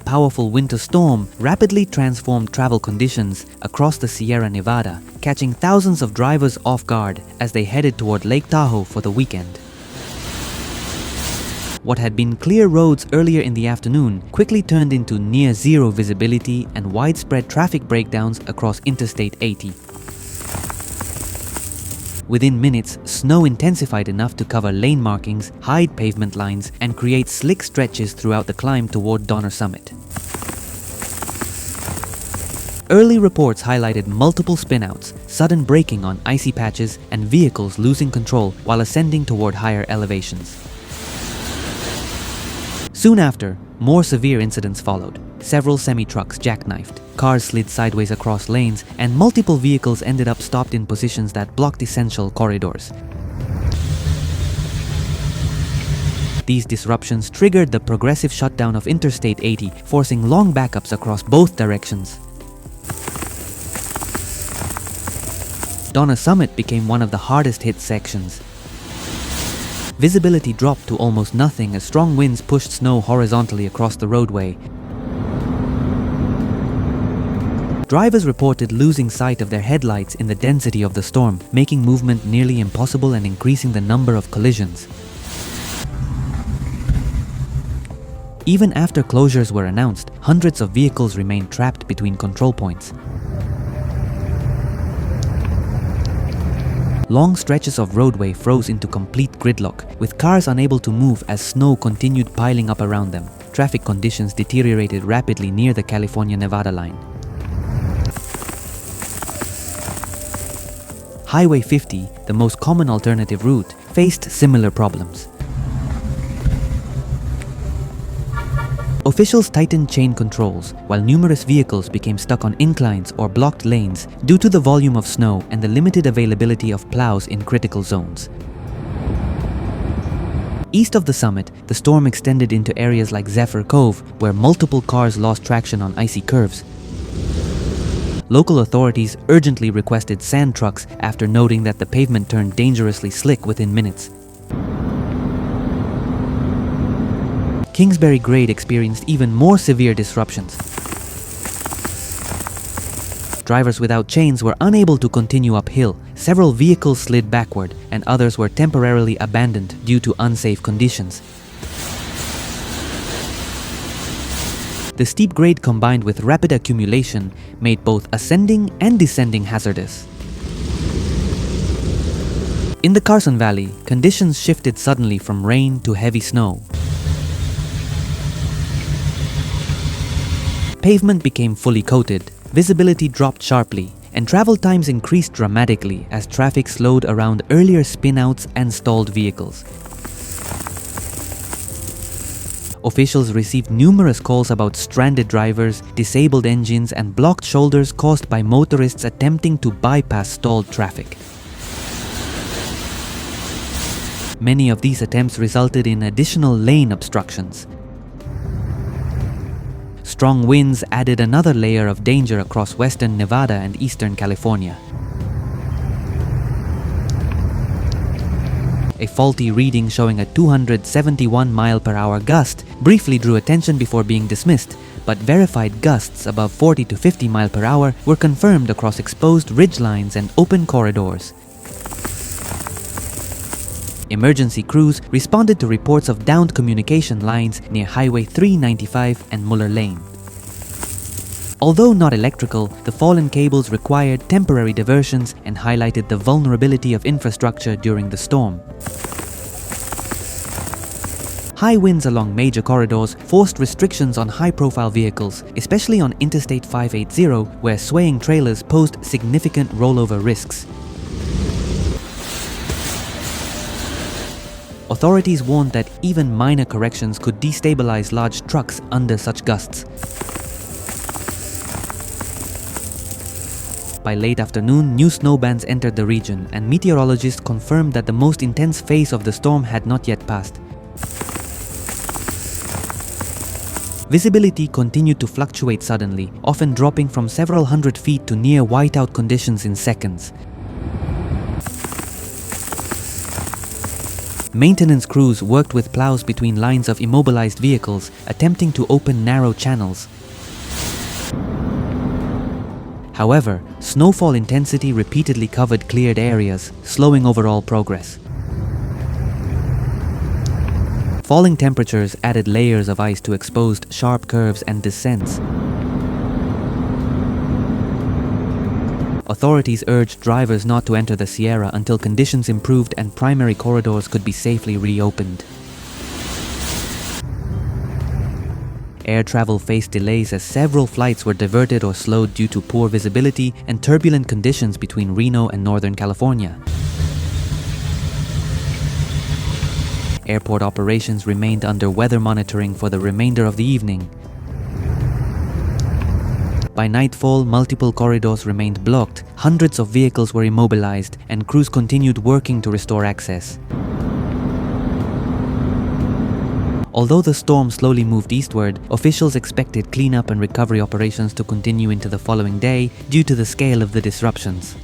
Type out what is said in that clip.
powerful winter storm rapidly transformed travel conditions across the Sierra Nevada, catching thousands of drivers off guard as they headed toward Lake Tahoe for the weekend. What had been clear roads earlier in the afternoon quickly turned into near-zero visibility and widespread traffic breakdowns across Interstate 80. Within minutes, snow intensified enough to cover lane markings, hide pavement lines, and create slick stretches throughout the climb toward Donner Summit. Early reports highlighted multiple spinouts, sudden braking on icy patches, and vehicles losing control while ascending toward higher elevations. Soon after, more severe incidents followed. Several semi-trucks jackknifed, cars slid sideways across lanes, and multiple vehicles ended up stopped in positions that blocked essential corridors. These disruptions triggered the progressive shutdown of Interstate 80, forcing long backups across both directions. Donner Summit became one of the hardest hit sections. Visibility dropped to almost nothing as strong winds pushed snow horizontally across the roadway. Drivers reported losing sight of their headlights in the density of the storm, making movement nearly impossible and increasing the number of collisions. Even after closures were announced, hundreds of vehicles remained trapped between control points. Long stretches of roadway froze into complete gridlock, with cars unable to move as snow continued piling up around them. Traffic conditions deteriorated rapidly near the California-Nevada line. Highway 50, the most common alternative route, faced similar problems. Officials tightened chain controls, while numerous vehicles became stuck on inclines or blocked lanes due to the volume of snow and the limited availability of plows in critical zones. East of the summit, the storm extended into areas like Zephyr Cove, where multiple cars lost traction on icy curves. Local authorities urgently requested sand trucks after noting that the pavement turned dangerously slick within minutes. Kingsbury Grade experienced even more severe disruptions. Drivers without chains were unable to continue uphill, several vehicles slid backward, and others were temporarily abandoned due to unsafe conditions. The steep grade combined with rapid accumulation made both ascending and descending hazardous. In the Carson Valley, conditions shifted suddenly from rain to heavy snow. Pavement became fully coated, visibility dropped sharply, and travel times increased dramatically as traffic slowed around earlier spinouts and stalled vehicles. Officials received numerous calls about stranded drivers, disabled engines, and blocked shoulders caused by motorists attempting to bypass stalled traffic. Many of these attempts resulted in additional lane obstructions. Strong winds added another layer of danger across western Nevada and eastern California. A faulty reading showing a 271 mph gust briefly drew attention before being dismissed, but verified gusts above 40 to 50 mph were confirmed across exposed ridgelines and open corridors. Emergency crews responded to reports of downed communication lines near Highway 395 and Muller Lane. Although not electrical, the fallen cables required temporary diversions and highlighted the vulnerability of infrastructure during the storm. High winds along major corridors forced restrictions on high-profile vehicles, especially on Interstate 580, where swaying trailers posed significant rollover risks. Authorities warned that even minor corrections could destabilize large trucks under such gusts. By late afternoon, new snow bands entered the region, and meteorologists confirmed that the most intense phase of the storm had not yet passed. Visibility continued to fluctuate suddenly, often dropping from several hundred feet to near whiteout conditions in seconds. Maintenance crews worked with plows between lines of immobilized vehicles, attempting to open narrow channels. However, snowfall intensity repeatedly covered cleared areas, slowing overall progress. Falling temperatures added layers of ice to exposed sharp curves and descents. Authorities urged drivers not to enter the Sierra until conditions improved and primary corridors could be safely reopened. Air travel faced delays as several flights were diverted or slowed due to poor visibility and turbulent conditions between Reno and Northern California. Airport operations remained under weather monitoring for the remainder of the evening. By nightfall, multiple corridors remained blocked, hundreds of vehicles were immobilized, and crews continued working to restore access. Although the storm slowly moved eastward, officials expected cleanup and recovery operations to continue into the following day due to the scale of the disruptions.